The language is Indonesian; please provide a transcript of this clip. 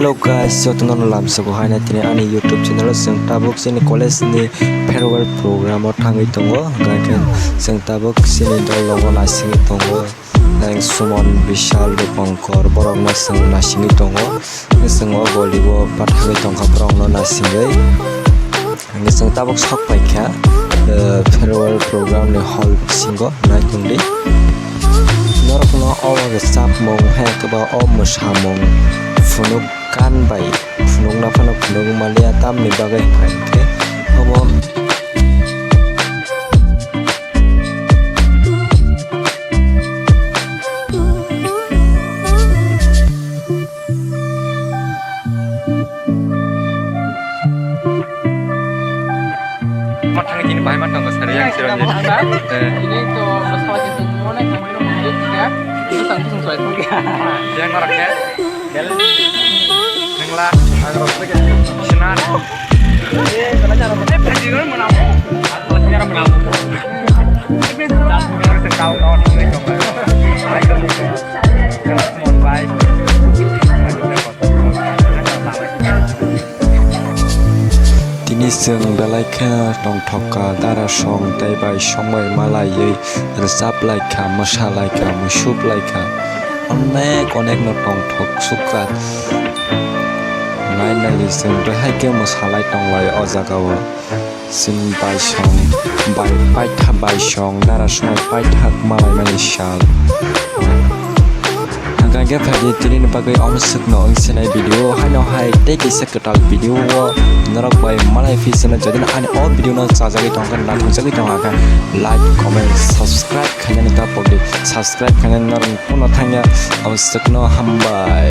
Hello guys, so tenan lam sego haina tini ani YouTube channel sing tabuk sini college ni farewell program o thangai tongo gaken sing tabuk sini dolongo nasingi tongo nang sumon bishal rupangkor borok na sing nasingi tongo sing o golibo pathagai tongka borok no nasingai ngi sing tabuk sok paikha farewell program ni hall singo nai tongdi norok no awa sap mong he keba o musamong funuk kan bai funuk na phana funuk malia tam ni bagai phaike obo matang ini bahay matang ko sari yang siranya ini to masalah yang semua nih kemarin ngomong ya itu tanggung sesuai tuh ya yang orangnya nenglah agak sinar karena cara presiden menampung cara menampung tapi dan harus tahu tahun ini coba semua baik Tini sing belaika tong thoka dara song tai bai somai malai ye resap laika masha laika musup laika onek no tong thok sukrat nai nai sing behai ke masalai tong lai o jagawa sing bai song bai pai tha bai song dara song pai thak malai mani shal Gangga pagi tini bagai omsek no ingsenai video hano hai teki seketal video wo norok bai malai fisena jadi ane all video no sajagi tongkan na tongjagi tongakan like comment subscribe kanya ni tapok di subscribe kanya norong puno tanya omsek no hambai